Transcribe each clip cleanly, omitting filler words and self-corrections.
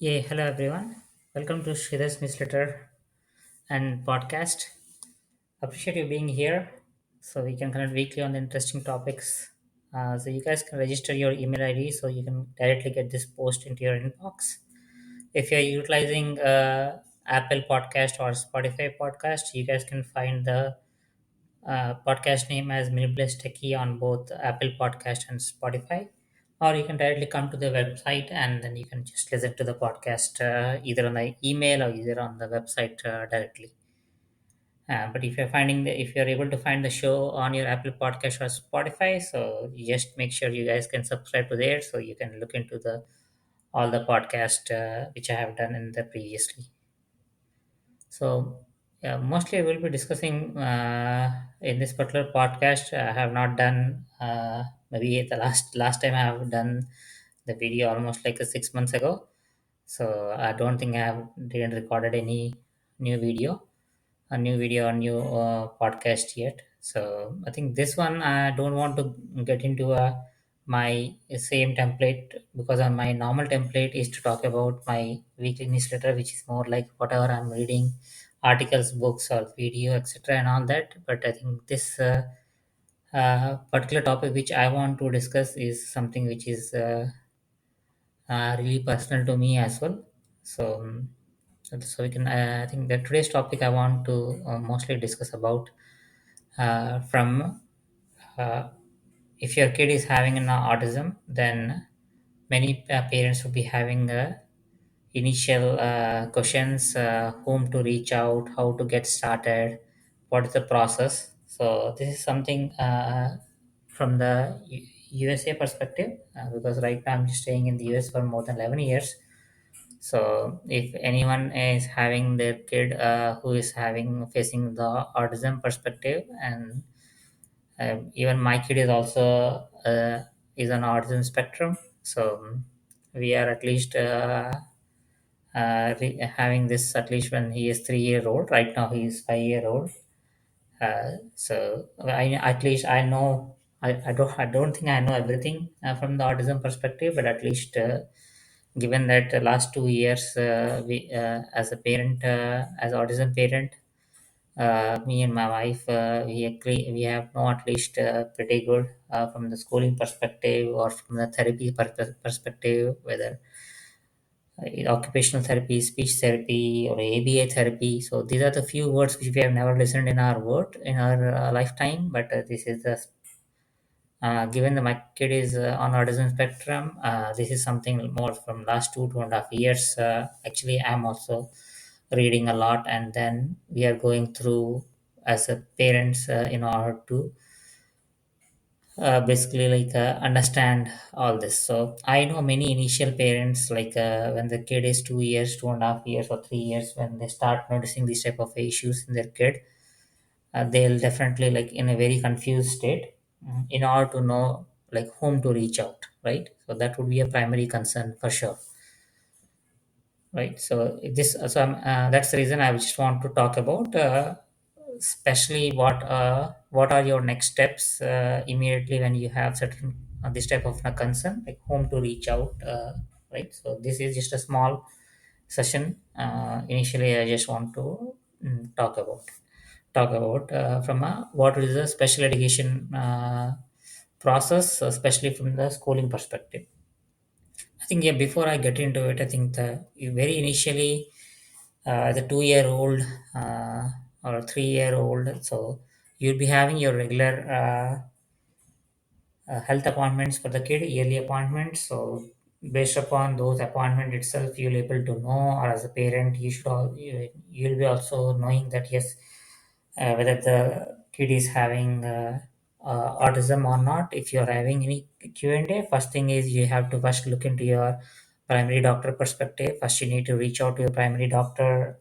Yeah, hello everyone. Welcome to Shreda's newsletter and podcast. Appreciate you being here. So we can connect weekly on the interesting topics. So you guys can register your email ID so you can directly get this post into your inbox. If you're utilizing Apple Podcast or Spotify Podcast, you guys can find the podcast name as Minimalist Techie on both Apple Podcast and Spotify. Or you can directly come to the website and then you can just listen to the podcast either on the email or either on the website directly. But if you're able to find the show on your Apple Podcast or Spotify, so you just make sure you guys can subscribe to there so you can look into the all the podcast which I have done in the previously. So, yeah, mostly we'll be discussing in this particular podcast. I have not done maybe the last time I have done the video almost like 6 months ago. So I don't think I have didn't recorded any new video, a new podcast yet. So I think this one I don't want to get into my same template because on my normal template is to talk about my weekly newsletter, which is more like whatever I'm reading, articles, books, or video, etc., and all that. But I think this particular topic which I want to discuss is something which is really personal to me as well. So. So we can. I think that today's topic I want to mostly discuss about from uh, if your kid is having an autism, then many parents will be having initial questions: whom to reach out, how to get started, what is the process. So this is something from the USA perspective because right now I'm staying in the US for more than 11 years. So if anyone is having their kid who is having facing the autism perspective, and even my kid is also is on autism spectrum, so we are at least having this at least when he is 3 year old. Right now he is 5 year old. So I at least I know I don't think I know everything from the autism perspective, but at least given that the last 2 years we as a parent as autism parent, me and my wife we have know at least pretty good from the schooling perspective or from the therapy perspective, whether occupational therapy, speech therapy, or ABA therapy. So these are the few words which we have never listened in our word in our lifetime. But this is the given that my kid is on autism spectrum, this is something more from last 2.5 years. Actually, I'm also reading a lot, and then we are going through as a parents in order to basically understand all this. So I know many initial parents like when the kid is 2 years, 2.5 years, or 3 years, when they start noticing these type of issues in their kid, they'll definitely like in a very confused state in order to know like whom to reach out, right? So that would be a primary concern for sure, right? So that's the reason I just want to talk about especially what are your next steps immediately when you have certain this type of a concern, like whom to reach out, right? So this is just a small session. Initially I just want to talk about from a what is the special education process, especially from the schooling perspective. I think, yeah, before I get into it, I think the very initially the 2 year old or 3 year old, so you'll be having your regular health appointments for the kid, yearly appointments. So based upon those appointment itself, you'll able to know, or as a parent you'll be also knowing that yes, whether the kid is having autism or not. If you're having any Q&A, first thing is you have to first look into your primary doctor perspective. First you need to reach out to your primary doctor.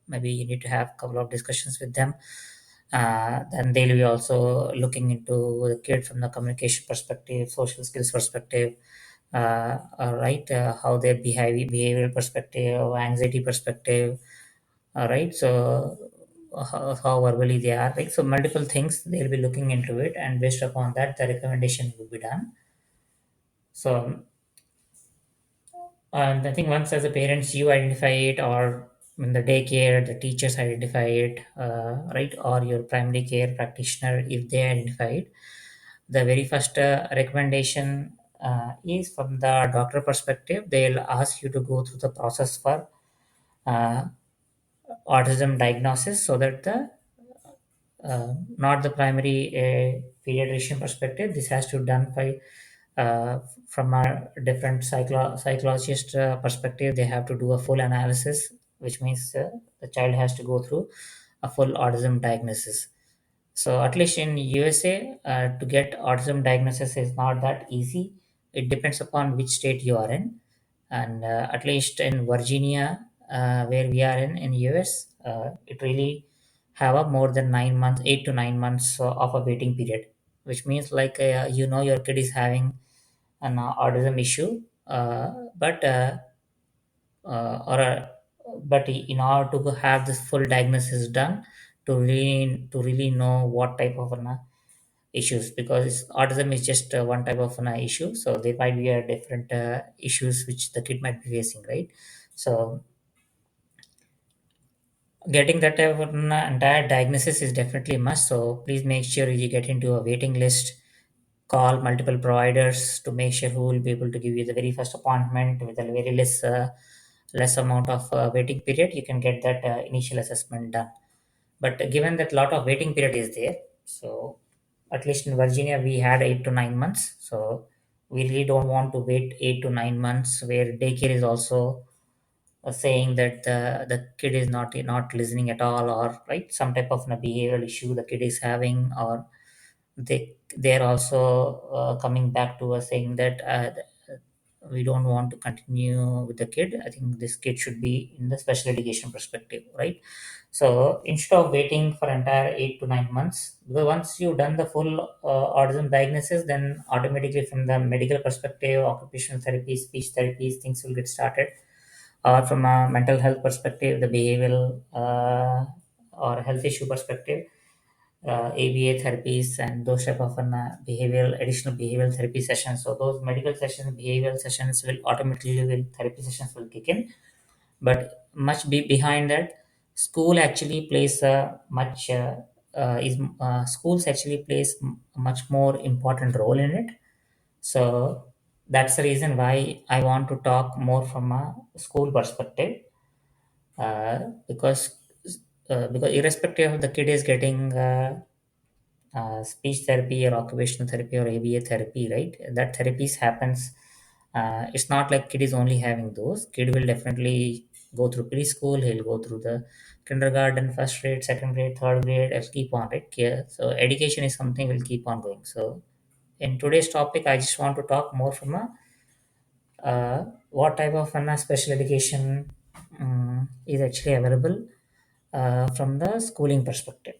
Maybe you need to have a couple of discussions with them. Then they'll be also looking into the kid from the communication perspective, social skills perspective, right? How their behavioral perspective, anxiety perspective, right? So how verbally they are, like, so multiple things they'll be looking into it, and based upon that, the recommendation will be done. So And I think once as a parents you identify it, or in the daycare the teachers identify it, right, or your primary care practitioner if they identify it, the very first recommendation is from the doctor perspective. They'll ask you to go through the process for uh, autism diagnosis, so that the not the primary pediatrician perspective. This has to be done by from a different psychologist perspective. They have to do a full analysis, which means the child has to go through a full autism diagnosis. So at least in USA, to get autism diagnosis is not that easy. It depends upon which state you are in, and at least in Virginia, where we are in US, it really have a more than 9 months, 8 to 9 months of a waiting period, which means like your kid is having an autism issue, but or but in order to have this full diagnosis done, to really know what type of an issues, because autism is just one type of an issue, so there might be a different issues which the kid might be facing, right? So getting that type of an entire diagnosis is definitely a must. So please make sure you get into a waiting list, call multiple providers to make sure who will be able to give you the very first appointment with a very less amount of waiting period. You can get that initial assessment done. But given that lot of waiting period is there, so at least in Virginia we had 8 to 9 months. So we really don't want to wait 8 to 9 months where daycare is also saying that the kid is not listening at all, or right, some type of a behavioral issue the kid is having, or they're also coming back to us saying that we don't want to continue with the kid. I think this kid should be in the special education perspective, right? So instead of waiting for entire 8 to 9 months, because once you've done the full autism diagnosis, then automatically from the medical perspective, occupational therapy, speech therapies, things will get started. Or from a mental health perspective, the behavioral or health issue perspective, ABA therapies and those type of behavioral additional behavioral therapy sessions. So those medical sessions, behavioral sessions will automatically will therapy sessions will kick in. But much behind that, school actually plays a much is schools actually plays a much more important role in it. So that's the reason why I want to talk more from a school perspective, uh, because because irrespective of the kid is getting speech therapy or occupational therapy or ABA therapy, right? That therapies happens. It's not like kid is only having those. Kid will definitely go through preschool. He'll go through the kindergarten, first grade, second grade, third grade. And keep on, right? Yeah. So education is something will keep on going. So in today's topic, I just want to talk more from a what type of special education is actually available from the schooling perspective.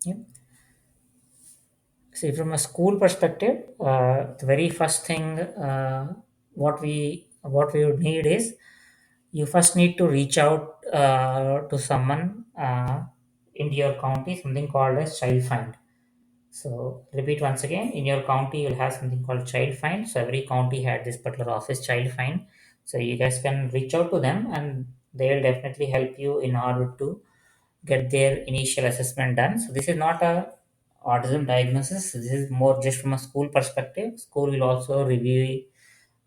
Yeah. See, from a school perspective, the very first thing what we would need is you first need to reach out to someone in your county, something called as child find. So repeat once again, in your county you'll have something called child find. So every county had this particular office, child find. So you guys can reach out to them and they'll definitely help you in order to get their initial assessment done. So this is not a autism diagnosis. This is more just from a school perspective. School will review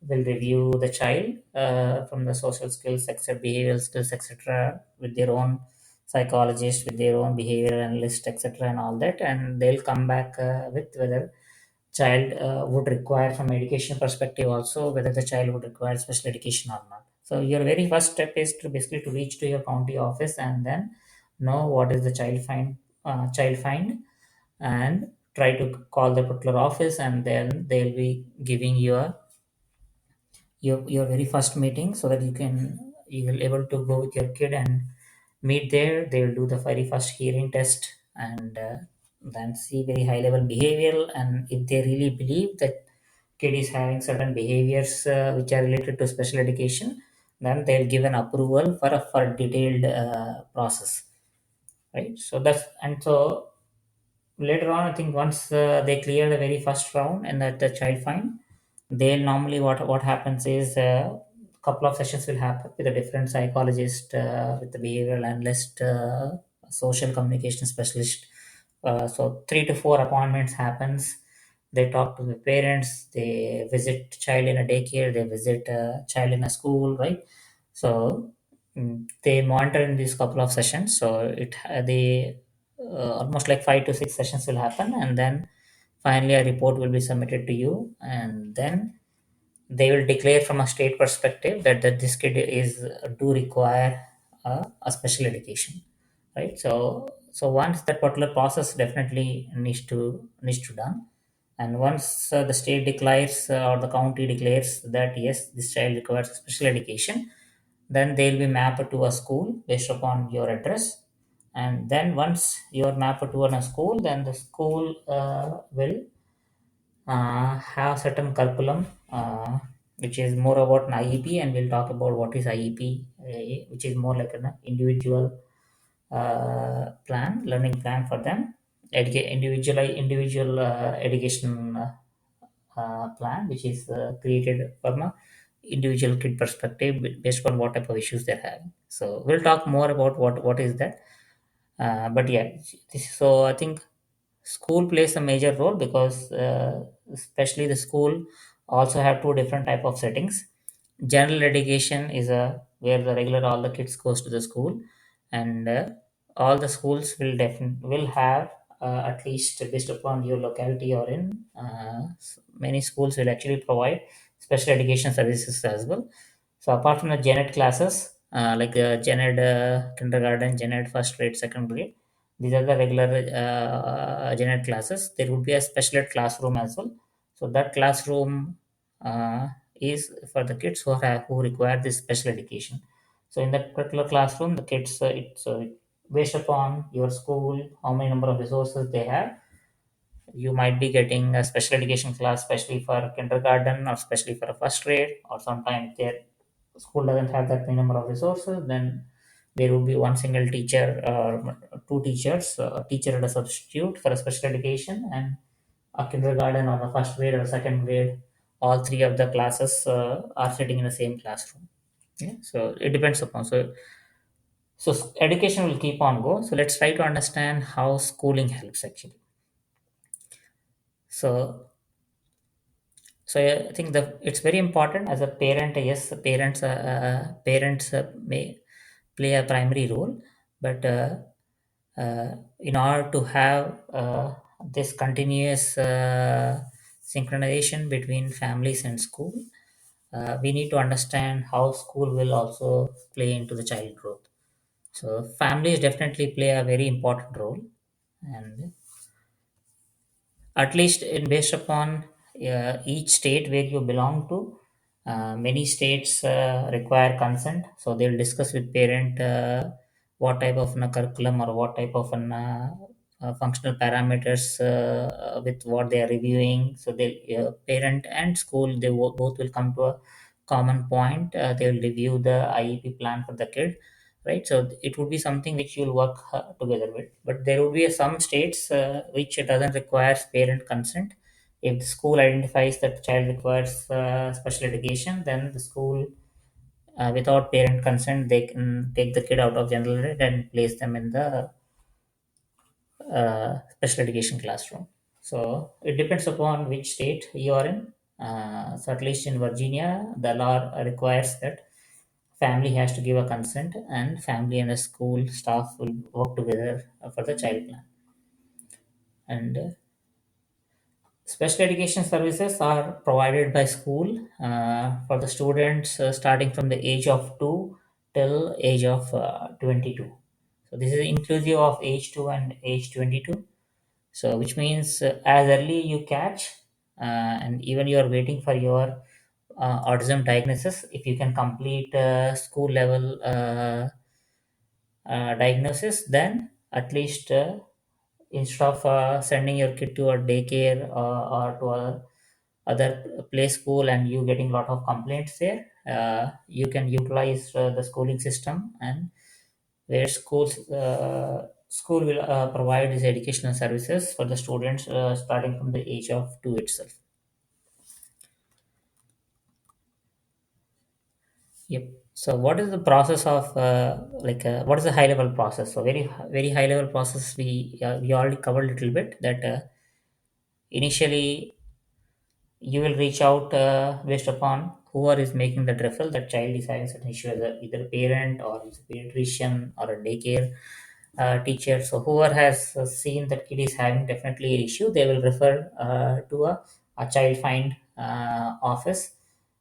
the child from the social skills, etc., behavioral skills, etc., with their own psychologist, with their own behavior analyst, etc., and all that, and they'll come back with whether child would require from education perspective also, whether the child would require special education or not. So your very first step is to basically to reach to your county office and then know what is the child find, and try to call the particular office, and then they'll be giving you your very first meeting, so that you will able to go with your kid and meet there. They will do the very first hearing test, and then see very high level behavioral, and if they really believe that kid is having certain behaviors which are related to special education, then they'll give an approval for a detailed process, right? So that's, and so later on, I think once they clear the very first round and that the child find, They'll normally, what happens is a couple of sessions will happen with a different psychologist, with the behavioral analyst, social communication specialist. So 3 to 4 appointments happens. They talk to the parents, they visit child in a daycare, they visit a child in a school, right? So they monitor in these couple of sessions. So they almost like 5 to 6 sessions will happen, and then finally a report will be submitted to you, and then they will declare from a state perspective that this kid is do require a special education, right? So once that particular process definitely needs to done, and once the state declares, or the county declares that yes, this child requires special education, then they'll be mapped to a school based upon your address. And then once you're mapped to a school, then the school will have certain curriculum, which is more about an IEP, and we'll talk about what is IEP, which is more like an individual plan, learning plan for them, individual education plan, which is created from a individual kid perspective based on what type of issues they're having. So we'll talk more about what is that. But yeah, so I think school plays a major role because especially the school also have two different type of settings. General education is a where the regular all the kids goes to the school, and all the schools will have, at least based upon your locality or in, many schools will actually provide special education services as well. So apart from the gen ed classes, like gen ed kindergarten, gen ed first grade, second grade, these are the regular gen ed classes. There would be a special ed classroom as well. So that classroom is for the kids who require this special education. So in that particular classroom, the kids, based upon your school, how many number of resources they have, you might be getting a special education class, especially for kindergarten or especially for a first grade, or sometimes their school doesn't have that many number of resources, then there will be one single teacher or two teachers, a teacher and a substitute for a special education, and a kindergarten or a first grade or second grade, all three of the classes are sitting in the same classroom. Yeah, so it depends upon. So education will keep on go. So let's try to understand how schooling helps actually. So So I think it's very important as a parent. Yes, parents may play a primary role, but in order to have this continuous synchronization between families and school, we need to understand how school will also play into the child growth. So families definitely play a very important role, and at least in based upon each state where you belong to, many states require consent, so they'll discuss with parent what type of curriculum or what type of functional parameters with what they are reviewing. So they parent and school, both will come to a common point. They will review the IEP plan for the kid, right? So it would be something which you'll work together with. But there would be some states which doesn't require parent consent. If the school identifies that the child requires special education, then the school, without parent consent, they can take the kid out of general ed and place them in the special education classroom. So it depends upon which state you are in. So at least in Virginia, the law requires that family has to give a consent, and family and the school staff will work together for the child plan. And special education services are provided by school for the students starting from the age of 2 till age of 22. So this is inclusive of age 2 and age 22. So which means as early you catch, and even you are waiting for your autism diagnosis, if you can complete school level diagnosis, then at least instead of sending your kid to a daycare or to a other play school and you getting a lot of complaints there, you can utilize the schooling system, and where school will provide these educational services for the students starting from the age of 2 itself. Yep. So, what is the process of what is the high level process? So, very high level process. We already covered a little bit that initially you will reach out based upon whoever is making that referral. That child is having certain issue as either a parent or is a pediatrician or a daycare teacher. So whoever has seen that kid is having definitely an issue, they will refer to a child find office.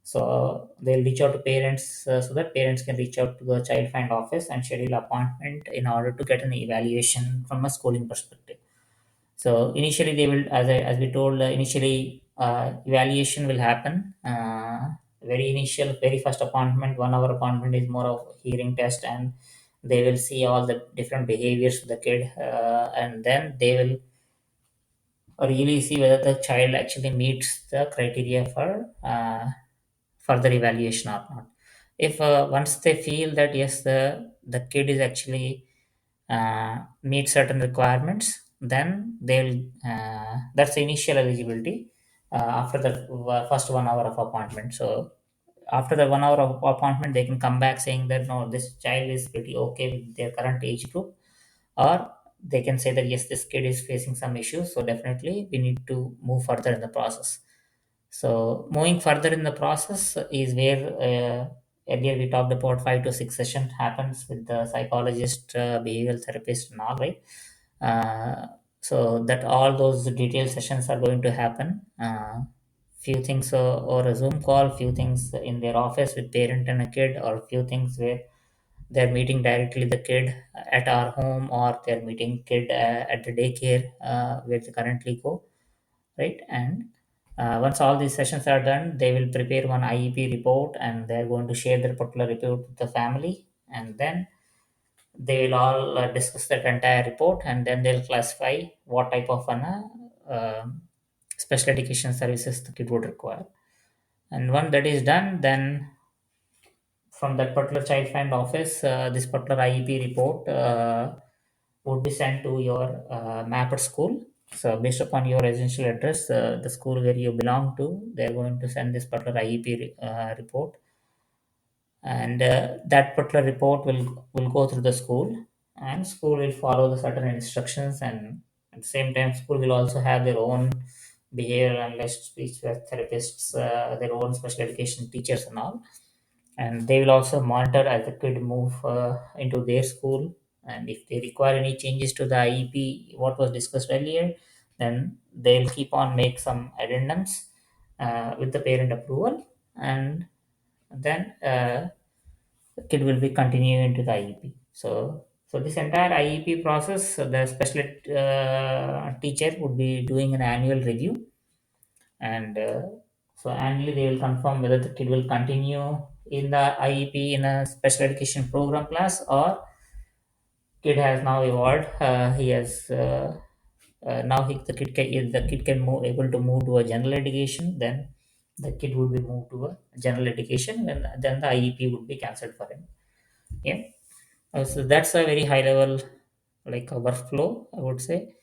So they'll reach out to parents so that parents can reach out to the child find office and schedule appointment in order to get an evaluation from a schooling perspective. So initially, they will, as we told, initially evaluation will happen. Very initial, very first appointment, 1 hour appointment is more of hearing test, and they will see all the different behaviors of the kid, and then they will really see whether the child actually meets the criteria for further evaluation or not. If once they feel that yes, the kid is actually meet certain requirements, then they'll that's the initial eligibility after the first 1 hour of appointment. So after the 1 hour of appointment, they can come back saying that no, this child is pretty okay with their current age group, or they can say that yes, this kid is facing some issues, so definitely we need to move further in the process. So moving further in the process is where earlier we talked about 5 to 6 session happens with the psychologist, behavioral therapist, and all, right? Uh, so that all those detailed sessions are going to happen. Few things or a Zoom call, few things in their office with parent and a kid, or few things where they're meeting directly the kid at our home, or they're meeting kid at the daycare where they currently go, right? And once all these sessions are done, they will prepare one IEP report, and they're going to share their particular report with the family, and then they will all discuss that entire report, and then they'll classify what type of special education services the kid would require. And when that is done, then from that particular child find office, this particular IEP report would be sent to your mapped school. So based upon your residential address, the school where you belong to, they're going to send this particular IEP report, and that particular report will go through the school, and school will follow the certain instructions, and at the same time, school will also have their own behavioral analysts, speech therapists, their own special education teachers and all, and they will also monitor as the kid move into their school, and if they require any changes to the IEP what was discussed earlier, then they'll keep on make some addendums with the parent approval, and then the kid will be continuing into the IEP. So this entire IEP process, the special teacher would be doing an annual review, and so annually they will confirm whether the kid will continue in the IEP in a special education program class, or kid has now evolved. He has now the kid can move able to move to a general education. Then the kid would be moved to a general education, and then the IEP would be cancelled for him. Yeah. So that's a very high level like a workflow, I would say.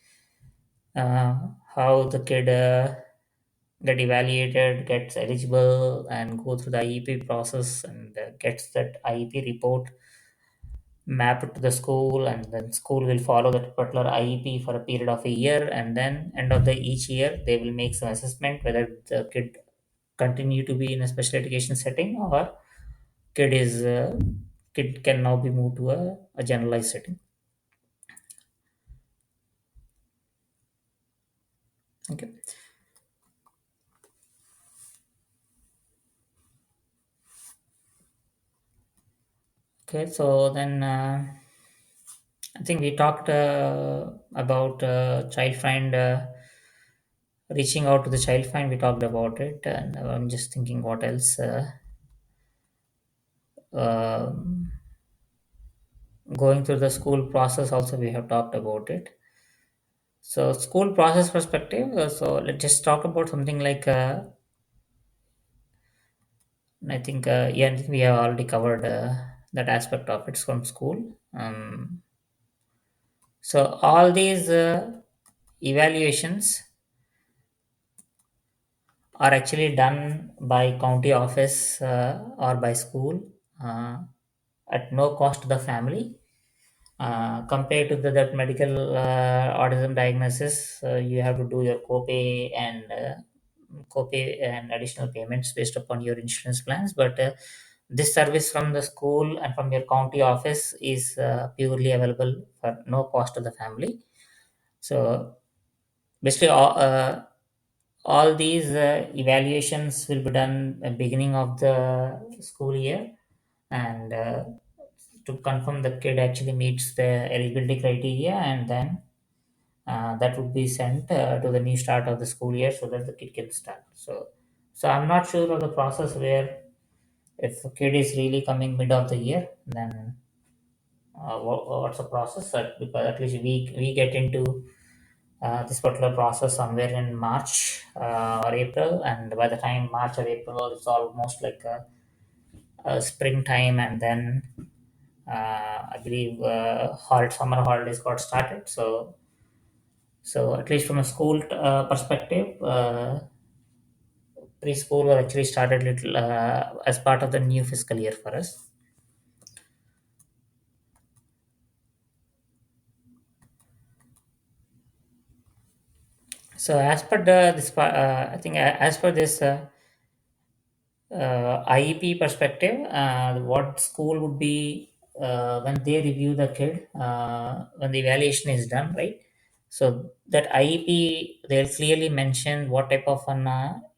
How the kid get evaluated, gets eligible, and go through the IEP process, and gets that IEP report mapped to the school, and then school will follow that particular IEP for a period of a year, and then end of the each year they will make some assessment whether the kid continue to be in a special education setting, or kid is kid can now be moved to a generalized setting. Okay. Okay, so then I think we talked about child find, reaching out to the child find. We talked about it, and I'm just thinking what else. Um Going through the school process, also we have talked about it. So school process perspective. So let's just talk about something like. I think yeah, I think we have already covered that aspect of it from school. So all these evaluations are actually done by county office or by school uh, at no cost to the family. Compared to that medical autism diagnosis, you have to do your copay and additional payments based upon your insurance plans. But this service from the school and from your county office is purely available for no cost to the family. So basically, all these evaluations will be done at beginning of the school year, and to confirm the kid actually meets the eligibility criteria, and then that would be sent to the new start of the school year so that the kid can start. So I'm not sure of the process where if a kid is really coming mid of the year, then what's the process? Because at least we get into this particular process somewhere in March or April, and by the time March or April, it's almost like a springtime, and then I believe summer holidays got started. So at least from a school perspective, preschool were actually started little as part of the new fiscal year for us. So as per I think as per this IEP perspective, what school would be when they review the kid, when the evaluation is done, right? So that IEP, they'll clearly mention what type of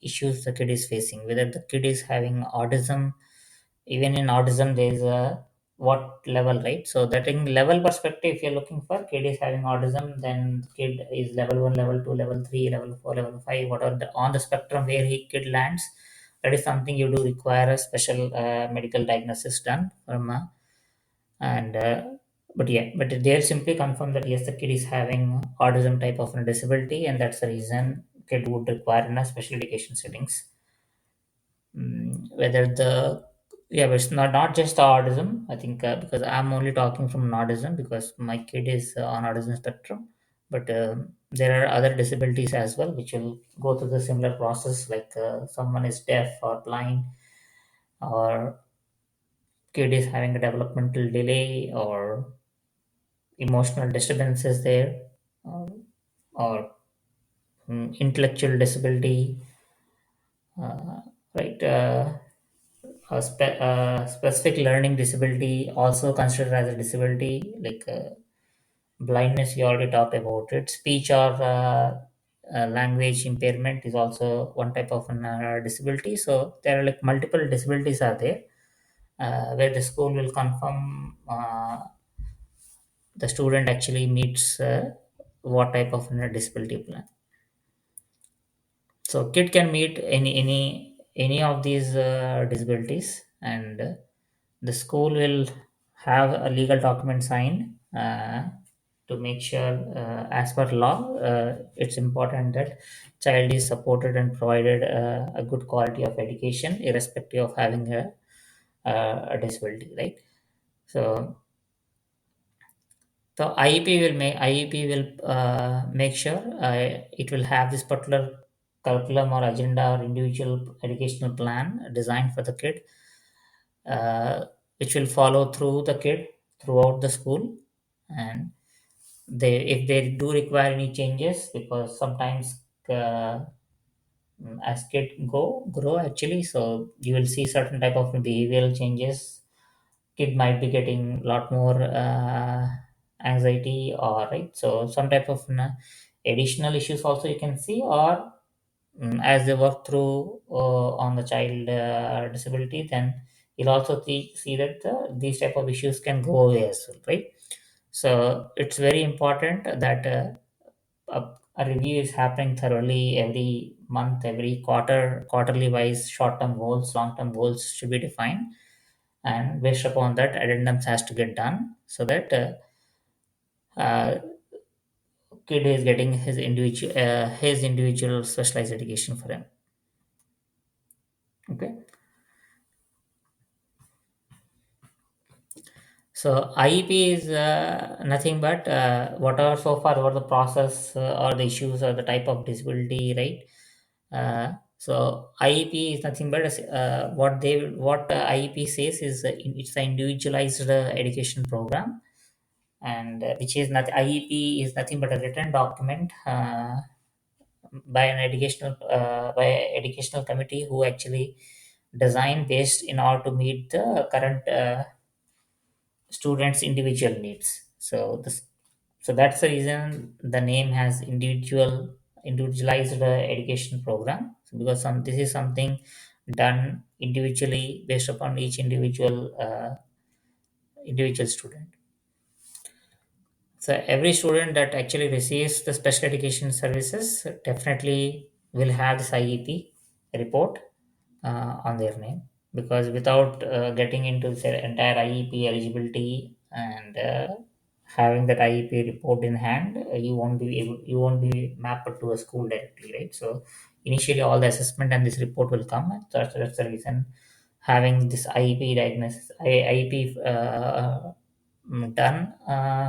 issues the kid is facing, whether the kid is having autism. Even in autism, there is a what level, right? So that in level perspective, if you're looking for kid is having autism, then kid is level 1, level 2, level 3, level 4, level 5, whatever on the spectrum where he kid lands, that is something you do require a special medical diagnosis done from and but yeah, but they'll simply confirm that yes, the kid is having autism type of a disability, and that's the reason kid would require in a special education settings. Whether the yeah, but it's not just the autism. I think because I'm only talking from autism because my kid is on autism spectrum, but there are other disabilities as well which will go through the similar process. Like someone is deaf or blind, or kid is having a developmental delay, or emotional disturbances there, or, or intellectual disability, right? Specific learning disability also considered as a disability, like blindness. You already talked about it. Speech or language impairment is also one type of an, disability. So there are like multiple disabilities are there, where the school will confirm the student actually meets what type of disability plan. So kid can meet any of these disabilities, and the school will have a legal document signed to make sure, as per law, it's important that child is supported and provided a good quality of education, irrespective of having a disability, right? So the IEP will make sure it will have this particular curriculum or agenda or individual educational plan designed for the kid, uh, which will follow through the kid throughout the school. And they, if they do require any changes, because sometimes as kid grow actually, so you will see certain type of behavioral changes. Kid might be getting a lot more anxiety, or right, so some type of additional issues also you can see, or as they work through on the child disability, then you'll also see that these type of issues can go away as well, right? So it's very important that a review is happening thoroughly every month, every quarterly wise. Short term goals, long term goals should be defined, and based upon that, addendums has to get done so that uh, kid is getting his individual specialized education for him. Okay. So IEP is nothing but whatever so far, what the process or the issues or the type of disability, right? So IEP is nothing but what IEP says is it's an individualized education program, and which is not IEP is nothing but a written document by an educational committee who actually design based in order to meet the current students' individual needs. So that's the reason the name has individualized education program. So because this is something done individually based upon each individual student. So every student that actually receives the special education services definitely will have this IEP report on their name, because without getting into the entire IEP eligibility and having that IEP report in hand, you won't be mapped to a school directly, right? So initially all the assessment and this report will come. And that's the reason having this IEP diagnosis, IEP done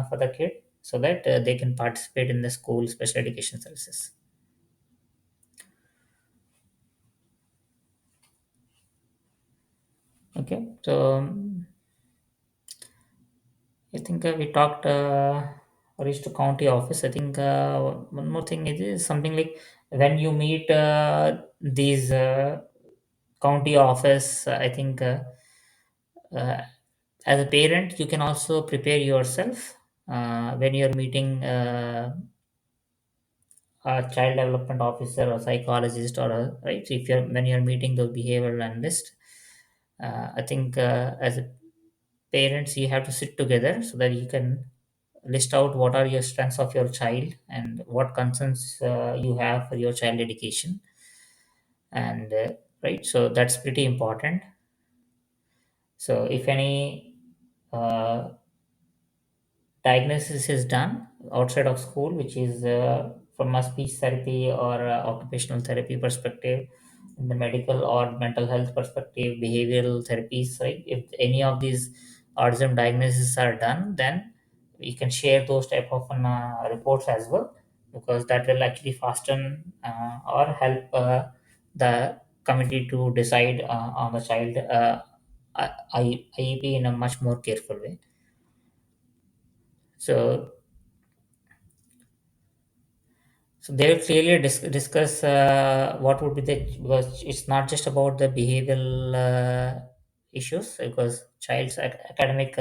for the kid, so that they can participate in the school special education services. Okay, so I think we talked reached to county office. I think one more thing is something like when you meet these county office. I think uh, as a parent, you can also prepare yourself when you're meeting a child development officer or psychologist or a, right. If you're when you're meeting the behavioral analyst, I think as a parents you have to sit together so that you can list out what are your strengths of your child and what concerns you have for your child education, and right, so that's pretty important. So if any uh, diagnosis is done outside of school, which is from a speech therapy or occupational therapy perspective, in the medical or mental health perspective, behavioral therapies, right? If any of these autism diagnoses are done, then we can share those type of reports as well, because that will actually fasten or help the committee to decide on the child IEP in a much more careful way. So So they will clearly discuss what would be the, because it's not just about the behavioral issues, because child's academic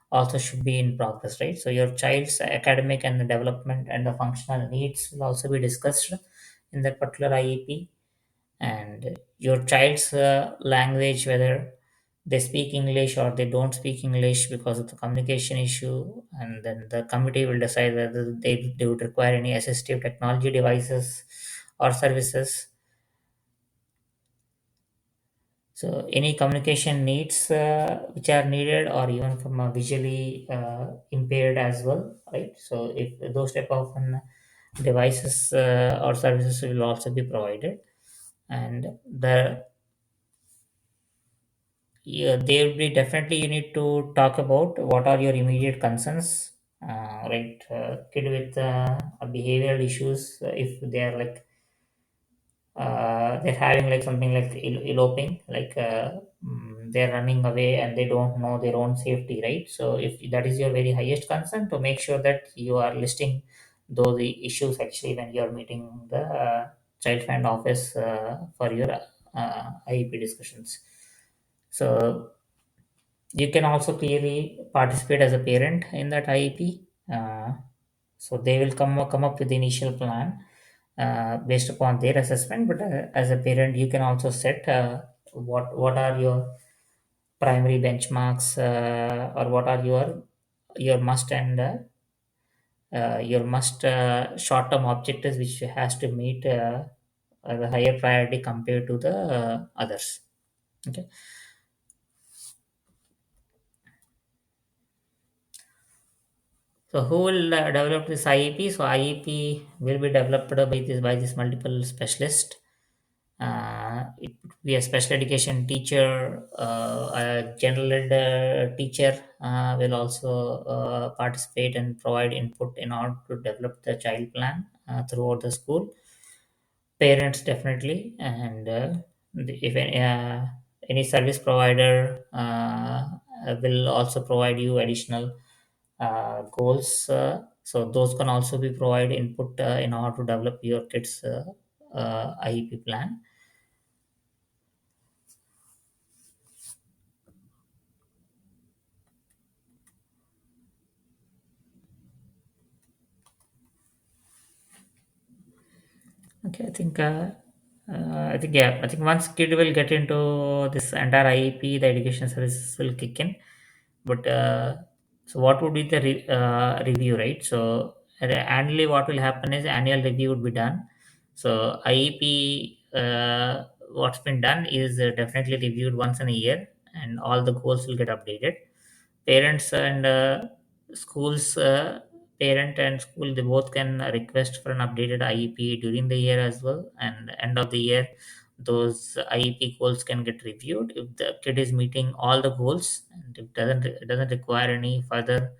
also should be in progress, right? So your child's academic and the development and the functional needs will also be discussed in that particular IEP, and your child's language, whether they speak English or they don't speak English because of the communication issue, and then the committee will decide whether they would require any assistive technology devices or services. So any communication needs which are needed, or even from a visually impaired as well, right? So if those type of devices or services will also be provided, and the yeah, there will be definitely you need to talk about what are your immediate concerns, right? Kid with behavioral issues, if they are like they're having like something like eloping, like they're running away and they don't know their own safety, right? So if that is your very highest concern, to make sure that you are listing those issues actually when you are meeting the child find office for your IEP discussions. So you can also clearly participate as a parent in that IEP. So they will come up with the initial plan based upon their assessment. But as a parent, you can also set what are your primary benchmarks, or what are your must and your must short term objectives which has to meet the higher priority compared to the others. Okay. So who will develop this IEP? So IEP will be developed by this multiple specialist. It would be a special education teacher, a general ed teacher will also participate and provide input in order to develop the child plan throughout the school. Parents definitely, and if any service provider will also provide you additional goals, so those can also be provide input in order to develop your kids IEP plan. Okay, I think yeah, I think once kid will get into this entire IEP, the education services will kick in. But so what would be the review, right? So annually, what will happen is annual review would be done. So IEP, what's been done is definitely reviewed once in a year, and all the goals will get updated. Parents and schools, parent and school, they both can request for an updated IEP during the year as well, and end of the year those IEP goals can get reviewed. If the kid is meeting all the goals and it doesn't require any further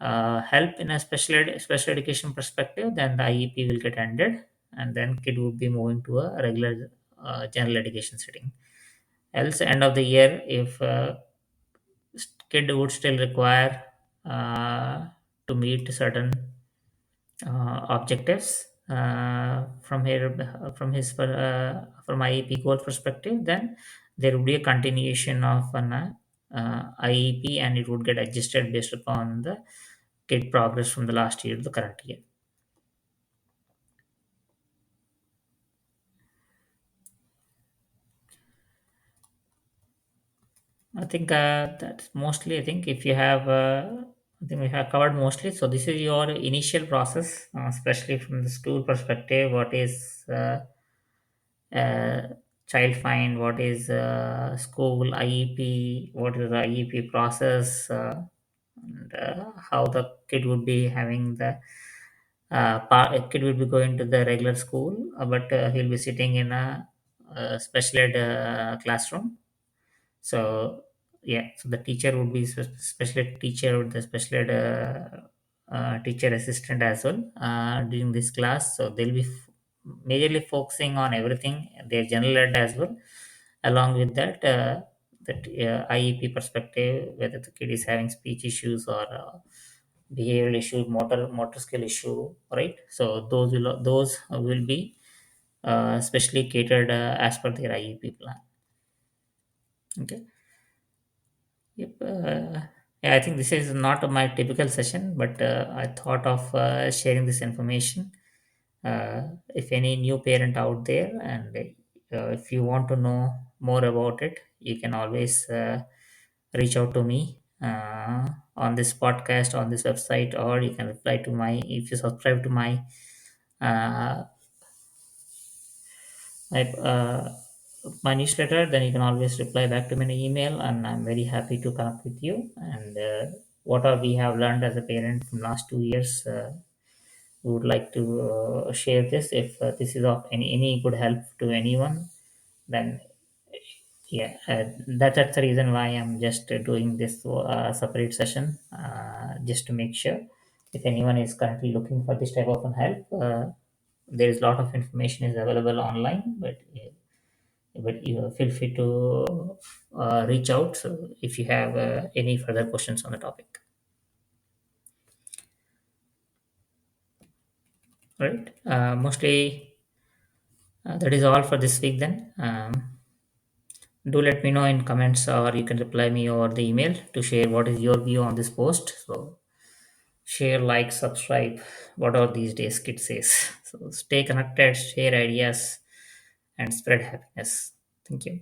help in a special education perspective, then the IEP will get ended, and then kid would be moving to a regular general education setting. Else, end of the year, if kid would still require to meet certain objectives from IEP goal perspective, then there would be a continuation of an IEP, and it would get adjusted based upon the kid progress from the last year to the current year. I think that's mostly. I think if you have, I think we have covered mostly. So this is your initial process, especially from the school perspective. What is uh, child find? What is school IEP? What is the IEP process? And how the kid would be having the a kid will be going to the regular school, but he'll be sitting in a special ed classroom. So yeah, so the teacher would be special ed teacher with the special ed teacher assistant as well during this class. So they'll be majorly focusing on everything, their general ed as well. Along with that, that IEP perspective, whether the kid is having speech issues or behavioral issue, motor skill issue, right? So those will be specially catered as per their IEP plan. Okay. Yep. Yeah, I think this is not my typical session, but I thought of sharing this information. If any new parent out there, and if you want to know more about it, you can always reach out to me on this podcast, on this website, or you can reply to my, if you subscribe to uh, my my newsletter, then you can always reply back to me in an email, and I'm very happy to connect with you. And what are we have learned as a parent from last 2 years, we would like to share this. If this is of any good help to anyone, then yeah, that's the reason why I'm just doing this separate session, just to make sure if anyone is currently looking for this type of an help, there is a lot of information is available online, but you feel free to reach out, so if you have any further questions on the topic. All right, mostly that is all for this week then. Do let me know in comments, or you can reply me over the email to share what is your view on this post. So share, like, subscribe, whatever these days kid says. So stay connected, share ideas, and spread happiness. Thank you.